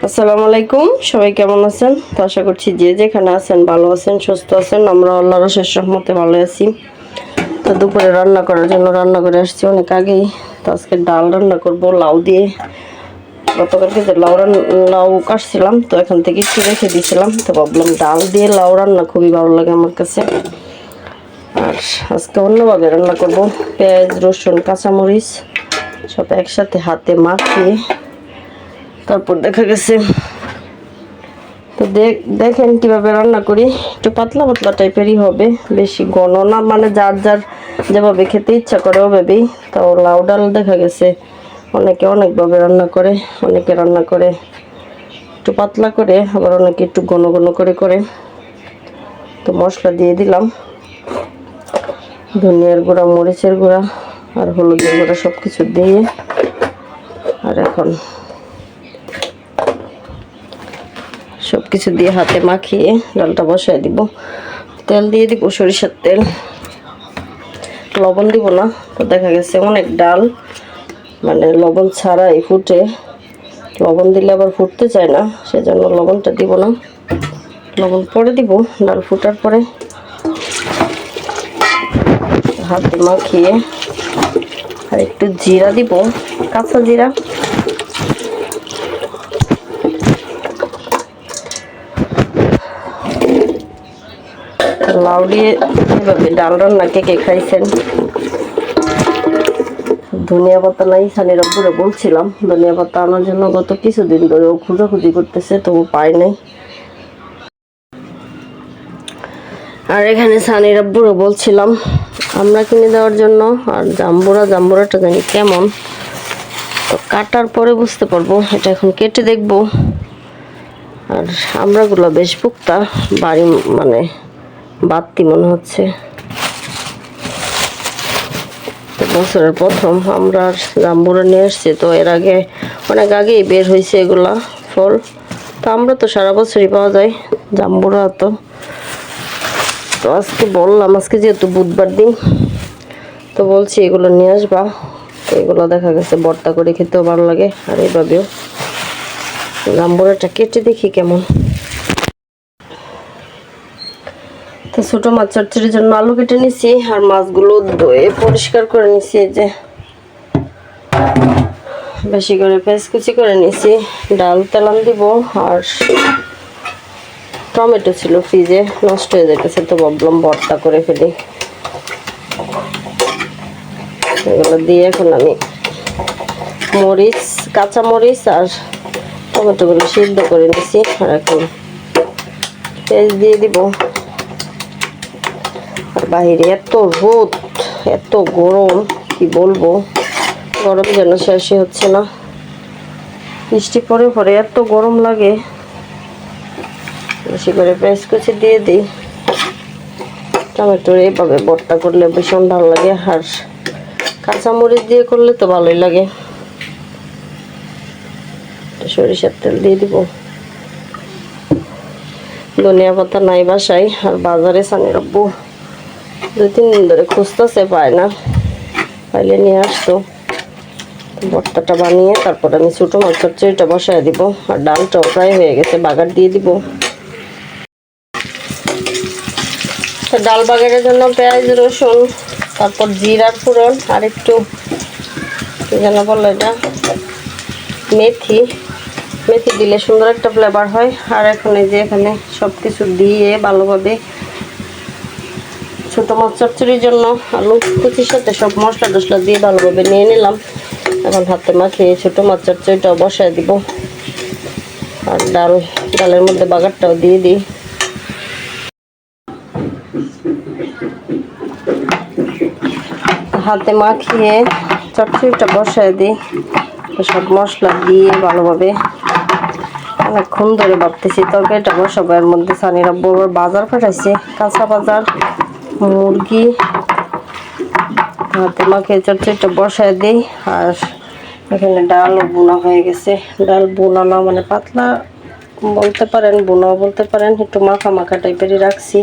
আসসালামু আলাইকুম, সবাই কেমন আছেন? তো আশা করছি যে যেখানে আছেন ভালো আছেন, সুস্থ আছেন। আমরা আল্লাহর অশেষ রহমতে ভালো আছি। তো দুপুরে রান্না করার জন্য রান্না করে আসছি অনেক আগেই। তো আজকে ডাল রান্না করব লাউ দিয়ে। গতকালকে যে লাউ কাটছিলাম, তো এখান থেকে একটু রেখে দিয়েছিলাম। তো ভাবলাম ডাল দিয়ে লাউ রান্না খুবই ভালো লাগে আমার কাছে। আর আজকে অন্যভাবে রান্না করব। পেঁয়াজ, রসুন, কাঁচামরিচ সব একসাথে হাতে মাখিয়ে তারপর দেখা গেছে। তো দেখেন কিভাবে রান্না করি। একটু পাতলা পাতলা টাইপেরই হবে, বেশি ঘন না, মানে যার যার যেভাবে খেতে ইচ্ছা করে ওভাবেই। তো লাউ ডাল দেখা গেছে অনেকে অনেকভাবে রান্না করে, অনেকে রান্না করে একটু পাতলা করে, আবার অনেকে একটু ঘন ঘন করে করে। তো মশলা দিয়ে দিলাম, ধনিয়ার গুঁড়া, মরিচের গুঁড়া আর হলুদের গুঁড়া সব কিছু দিয়ে। আর এখন সব কিছু দিয়ে হাতে মাখিয়ে ডালটা বসায় দিব। তেল দিয়ে দিব, সরিষার তেল। লবণ দিব না। তো দেখা গেছে অনেক ডাল মানে লবণ ছাড়াই ফুটে, লবণ দিলে আবার ফুটতে চায় না, সেজন্য লবণটা দিব না। লবণ পরে দিব ডাল ফুটার পরে। হাতে মাখিয়ে আর একটু জিরা দিব, কাঁচা জিরা। লাউ দিয়ে এভাবে ডাল রান্না কে কে খাইছেন? ধনিয়া পাতা নাই, সানির আব্বুরে বলছিলাম ধনিয়া পাতা আনার জন্য, গত কিছুদিন ধরে ও খোঁজাখুঁজি করতেছে, তবু পাই নাই। আর এখানে সানির আব্বুরও বলছিলাম আমরা কিনে দেওয়ার জন্য। আর জাম্বুরাটা জানি কেমন, তো কাটার পরে বুঝতে পারবো। এটা এখন কেটে দেখব। আর আমরাগুলো বেশ পুক্তা, বাড়ি মানে বাড়তি মনে হচ্ছে। বছরের প্রথম আমরা জাম্বুরা নিয়ে আসছি, তো এর আগে অনেক আগেই বের হয়েছে এগুলা ফল। তো আমরা তো সারা বছরই পাওয়া যায় জাম্বুরা। তো আজকে বললাম, আজকে যেহেতু বুধবার দিন, তো বলছি এগুলো নিয়ে আসবা। তো এগুলো দেখা গেছে ভর্তা করে খেতেও ভালো লাগে, আর এইভাবেও। জাম্বুরাটা কেটে দেখি কেমন। তো ছোটো মাছ চচ্চড়ির জন্য আলু কেটে নিছি, আর মাছগুলো ধুয়ে পরিষ্কার করে নিছি। এই যে বেশি করে পেঁয়াজ কুচি করে নিছি। ডাল তেলান দিব। আর টমেটো ছিল ফ্রিজে, নষ্ট হয়ে যেতেছে, তো ভাবলাম ভর্তা করে ফেলি। এগুলো দিয়ে এখন আমি মরিচ, কাঁচা মরিচ আর টমেটোগুলো সিদ্ধ করে নিছি। আর এখন পেঁয়াজ দিয়ে দিব। আর বাইরে এত রোদ, এত গরম, কি বলবো, গরম যেন শেষই হচ্ছে না। বৃষ্টি পরে পরে এত গরম লাগে। বেশি করে পেঁয়াজ কুচি দিয়ে দিই। টমেটোর এইভাবে ভর্তা করলে ভীষণ ভালো লাগে, আর কাঁচামরিচ দিয়ে করলে তো ভালোই লাগে। সরিষার তেল দিয়ে দিব। ধনিয়া পাতা নাই বাসায়, আর বাজারে সানির আব্বু 2-3 দিন ধরে খুঁজতেছে, পায় না, পাইলে নিয়ে আসতো। ভর্তাটা বানিয়ে তারপর আমি ছোটো মাছ চচ্চড়িটা বসায় দিব। আর ডালটাও প্রায় হয়ে গেছে, বাগার দিয়ে দিব। তো ডাল বাগারের জন্য পেঁয়াজ, রসুন, তারপর জিরার ফোড়ন, আর একটু কি যেন বললো এটা, মেথি দিলে সুন্দর একটা ফ্লেভার হয়। আর এখন এই যে এখানে সব কিছু দিয়ে ভালোভাবে ছোটো মাছ চচ্চড়ির জন্য আলু কুচির সাথে সব মশলা টশলা দিয়ে ভালোভাবে নিয়ে নিলাম। এখন হাতে মাখিয়ে ছোটো মাছ চচ্চড়িটাও বসায় দিব। আর ডালের মধ্যে বাগারটাও দিয়ে দিই। হাতে মাখিয়ে চচ্চড়িটা বসায় দিই। সব মশলা দিয়ে ভালোভাবে অনেকক্ষণ ধরে ভাবতেছি তরকারিটা বসাবো। এর মধ্যে সানির আব্বু আবার বাজার পাঠাইছে, কাঁচা বাজার, মুরগি। হাতে মাখিয়ে চচ্চড়িটা বসায় দিই। আর এখানে ডালও বোনা হয়ে গেছে। ডাল বোনা না, মানে পাতলা বলতে পারেন, বোনাও বলতে পারেন। একটু মাখা মাখা টাইপেরই রাখছি,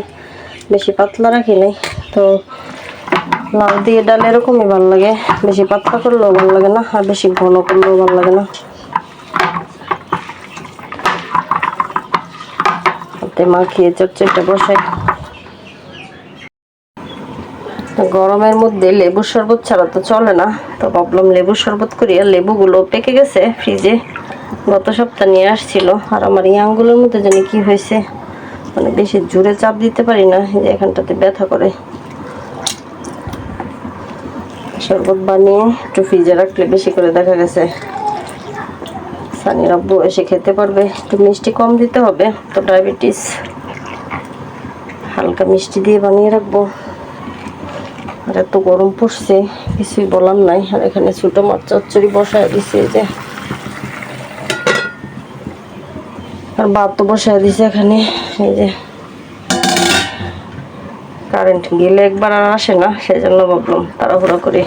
বেশি পাতলা রাখি নাই। তো লাউ দিয়ে ডাল এরকমই ভালো লাগে, বেশি পাতলা করলেও ভালো লাগে না, আর বেশি ঘন করলেও ভালো লাগে না। হাতে মাখিয়ে চচ্চড়িটা বসাই। গরমের মধ্যে লেবুর শরবত ছাড়া তো চলে না, তো ভাবলাম লেবুর শরবত করি। আর লেবুগুলো পেকে গেছে ফ্রিজে, গত সপ্তাহ নিয়ে আসছিল। আর আমার এই আঙ্গুলের মধ্যে জানি কি হয়েছে, মানে বেশি জোরে চাপ দিতে পারি না, যে এখানটাতে ব্যথা করে। শরবত বানিয়ে একটু ফ্রিজে রাখলে বেশি করে দেখা গেছে সানির আব্বু এসে খেতে পারবে। একটু মিষ্টি কম দিতে হবে, তো ডায়াবেটিস, হালকা মিষ্টি দিয়ে বানিয়ে রাখবো। আর এত গরম পড়ছে কিছুই বলার নাই। আর এখানে ছোটো মাছ চচ্চড়ি বসায় দিছে, এই যে, আর ভাত তো বসায় দিছে এখানে। এই যে কারেন্ট গেলে একবার আর আসে না, সেই জন্য ভাবলাম তাড়াহুড়া করে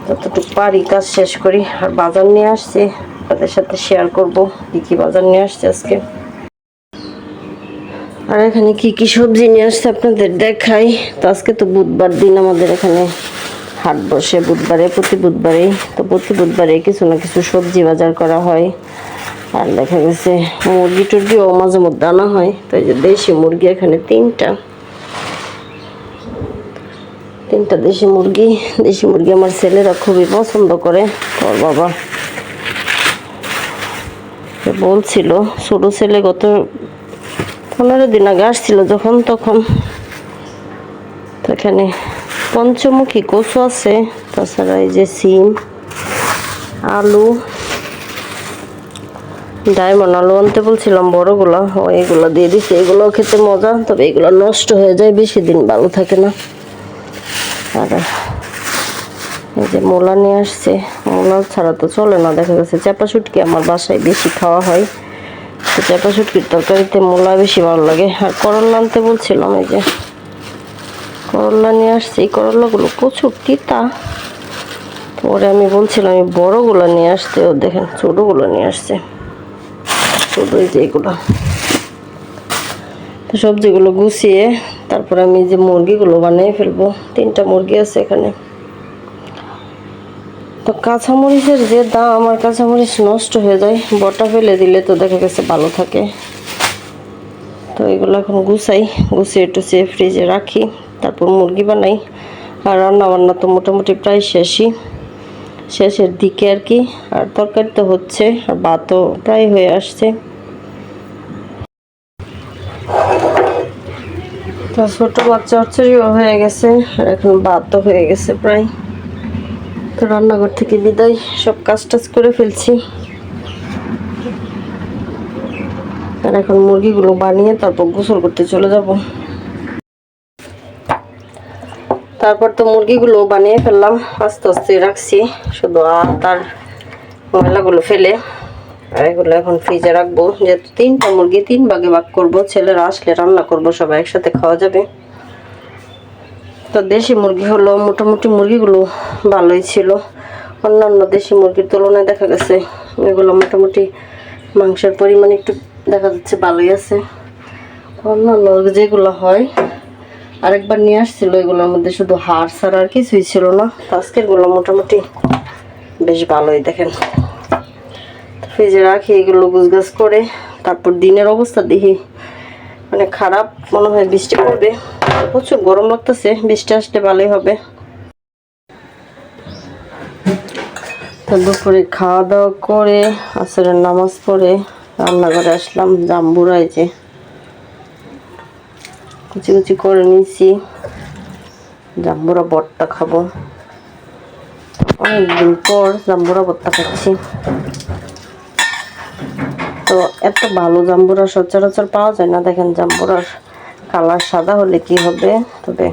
যতটুকু পারি কাজ শেষ করি। আর বাজার নিয়ে আসছি, তাদের সাথে শেয়ার করব কি কি বাজার নিয়ে আসছে আজকে। আর এখানে কি কি সবজি নিয়ে আসছে আপনাদের দেখাই। তো আজকে তো বুধবার দিন, আমাদের এখানে হাট বসে বুধবারে, প্রতি বুধবারেই। তো প্রতি বুধবারে কিছু না কিছু সবজি বাজার করা হয়। আর দেখা গেছে মুরগি টুরগিও মাঝে মধ্যে আনা হয়। তো এই যে দেশি মুরগি এখানে তিনটা দেশি মুরগি। দেশি মুরগি আমার ছেলেরা খুবই পছন্দ করে। তোর বাবা বলছিল, ছোট ছেলে গত 15 দিন আগে আসছিল যখন, তখন এখানে পঞ্চমুখী কচু আছে, তাছাড়া এই যে সিম, আলু, ডায়মন্ড আলু আনতে বলছিলাম বড়গুলা, এগুলো দিয়ে দিচ্ছে। এগুলো খেতে মজা, তবে এগুলো নষ্ট হয়ে যায়, বেশি দিন ভালো থাকে না। আর এই যে মূলা নিয়ে আসছে, মূলা ছাড়া তো চলে না। দেখা গেছে চাপা শুটকি আমার বাসায় বেশি খাওয়া হয়, তো চাপা শুটকির তরকারিতে মূলা বেশি ভালো লাগে। আর করলা আনতে বলছিলাম, এই যে করলা নিয়ে আসছে। এই করলাগুলো প্রচুর তিতা, পরে আমি বলছিলাম এই বড়গুলো নিয়ে আসতে, ও দেখেন ছোটগুলো নিয়ে আসছে। ছোট এই যে এগুলো। তো সবজিগুলো গুছিয়ে তারপরে আমি যে মুরগিগুলো বানিয়ে ফেলবো। 3টা মুরগি আছে এখানে। তো কাঁচামরিচের যে দাম, আমার কাঁচামরিচ নষ্ট হয়ে যায়, বটা ফেলে দিলে তো দেখা গেছে ভালো থাকে। তো এগুলো এখন গুছিয়ে টুছিয়ে ফ্রিজে রাখি, তারপর মুরগি বানাই। আর রান্না বান্না তো মোটামুটি প্রায় শেষের দিকে আর কি। আর তরকারি তো হচ্ছে, আর ভাতও প্রায় হয়ে আসছে। তো ছোট বাচ্চা চচ্চড়িও হয়ে গেছে, আর এখন ভাতও হয়ে গেছে প্রায়। তো রান্নাঘর থেকে বিদায়, সব কাজ টাজ করে ফেলছি। আর এখন মুরগিগুলো বানিয়ে তারপর গোসল করতে চলে যাব। তারপর তো মুরগিগুলো বানিয়ে ফেললাম, আস্তে আস্তে রাখছি, শুধু আর ময়লাগুলো ফেলে। আর এগুলো এখন ফ্রিজে রাখবো, যেহেতু 3টা মুরগি 3 ভাগে ভাগ করবো। ছেলেরা আসলে রান্না করবো, সবাই একসাথে খাওয়া যাবে। তো দেশি মুরগি হলো, মোটামুটি মুরগিগুলো ভালোই ছিল। অন্যান্য দেশি মুরগির তুলনায় দেখা গেছে এগুলো মোটামুটি মাংসের পরিমাণ একটু দেখা যাচ্ছে ভালোই আছে। অন্যান্য যেগুলো হয়, আরেকবার নিয়ে আসছিল, এগুলোর মধ্যে শুধু হাড় ছাড়া আর কিছুই ছিল না। আজকেরগুলো মোটামুটি বেশ ভালোই। দেখেন ফ্রিজে রাখি এগুলো গুছগাছ করে। তারপর দিনের অবস্থা দেখি মানে খারাপ, মনে হয় বৃষ্টি পড়বে। প্রচুর গরম লাগতেছে, বৃষ্টি আসলে ভালোই হবে। তো দুপুরে খাওয়া দাওয়া করে আসরের নামাজ পড়ে রান্নাঘরে আসলাম। জাম্বুরা এই যে কুচি কুচি করে নিয়েছি, জাম্বুরা ভর্তা খাবো। অনেকদিন পর জাম্বুরা ভর্তা খাচ্ছি। তো এত ভালো জাম্বুরা সচরাচর পাওয়া যায় না। দেখেন জাম্বুরার কালার সাদা হলে কি হবে, তবে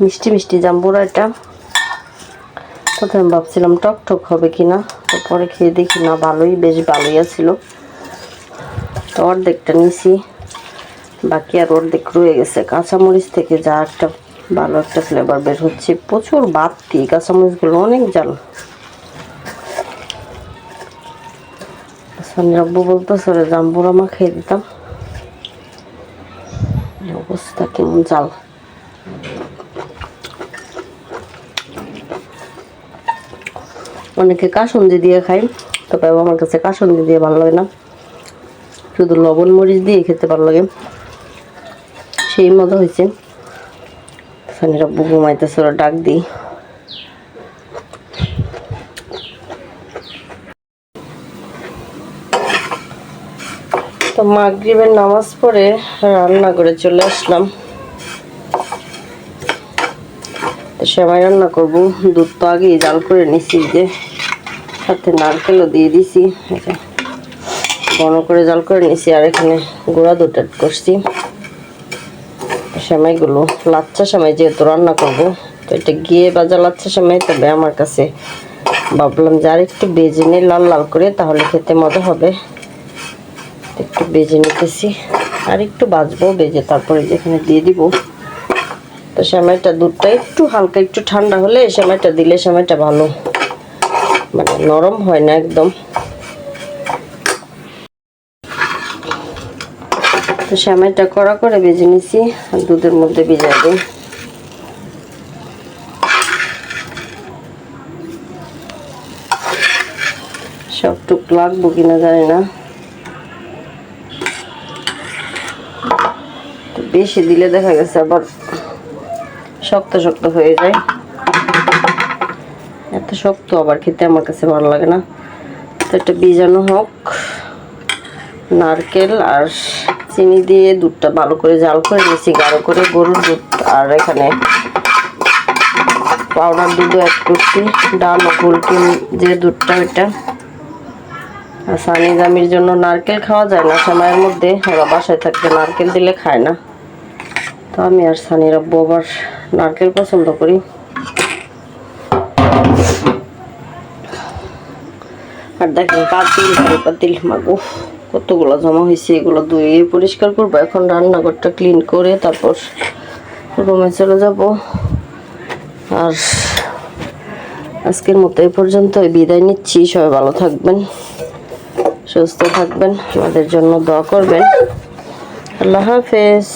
মিষ্টি মিষ্টি জাম্বুরা। এটা প্রথমে ভাবছিলাম টক টক হবে কিনা, তো পরে খেয়ে দেখি না, বেশ ভালোই আছিল। তো অর্ধেকটা নিছি, বাকি আর অর্ধেক রয়ে গেছে। কাঁচামরিচ থেকে যা একটা ভালো একটা ফ্লেভার বের হচ্ছে, প্রচুর বাড়তি। কাঁচামরিচগুলো অনেক জাল। রব্বু বলতেছে জাম্বুরা মা খেয়ে দিতাম, অবস্থা কেমন জাল। অনেকে কাসুন্দি দিয়ে খায়, তবে আমার কাছে কাসুন্দি দিয়ে ভালো লাগে না। শুধু লবণ মরিচ দিয়ে খেতে ভালো লাগে, সেই মজা হয়েছে। সানির আব্বু ঘুমাইতেছে, ওরা ডাক দিই। তো মাগরিবের নামাজ পড়ে রান্না করে চলে আসলাম। তো সেমাই রান্না করবো। দুধ তো আগেই জাল করে নিছি, যে সাথে নারকেলও দিয়ে দিছি, ঘন করে জাল করে নিছি। আর এখানে গুঁড়া দুধ অ্যাড করছি। সেমাইগুলো লাচ্চা সেমাই যেহেতু রান্না করব, তো এটা গিয়ে বাজা লাচ্চা সেমাই, তবে আমার কাছে ভাবলাম যে আর একটু বেজে নিই লাল লাল করে, তাহলে খেতে মজা হবে। একটু বেজে নিতেছি, আর একটু ভাজবো, বেজে তারপরে যেখানে দিয়ে দিব। তো সেমাইটা দুধটা একটু হালকা একটু ঠান্ডা হলে সেমাইটা দিলে সেমাইটা ভালো, মানে নরম হয় না একদম। তো সেমাইটা কড়া করে ভেজে নিছি, আর দুধের মধ্যে ভিজাই দিই। সবটুক লাগবো কিনা জানি না, বেশি দিলে দেখা গেছে আবার শক্ত শক্ত হয়ে যায়। এত শক্ত আবার খেতে আমার কাছে ভালো লাগে না। তো এটা ভিজানো হোক। নারকেল আর চিনি দিয়ে দুধটা ভালো করে জাল করে নিয়েছি, গাঢ় করে গরুর দুধ। আর এখানে পাউডার দুধও অ্যাড করছি, ডাল ও ফুল ক্রিম যে দুধটা, ওইটা। আর সানি জামির জন্য নারকেল খাওয়া যায় না সময়ের মধ্যে, ওরা বাসায় থাকতে নারকেল দিলে খায় না। তো আমি আর সানির আব্বু আবার নারকেল পছন্দ করি। আর দেখেন পাতিল মাগো কতগুলো জমা হয়েছে, এগুলো ধুয়ে পরিষ্কার করবো। এখন রান্নাঘরটা ক্লিন করে তারপর রুমে চলে যাব। আর আজকের মতো এই পর্যন্তই, বিদায় নিচ্ছি। সবাই ভালো থাকবেন, সুস্থ থাকবেন, আমাদের জন্য দোয়া করবেন। আল্লাহ হাফেজ।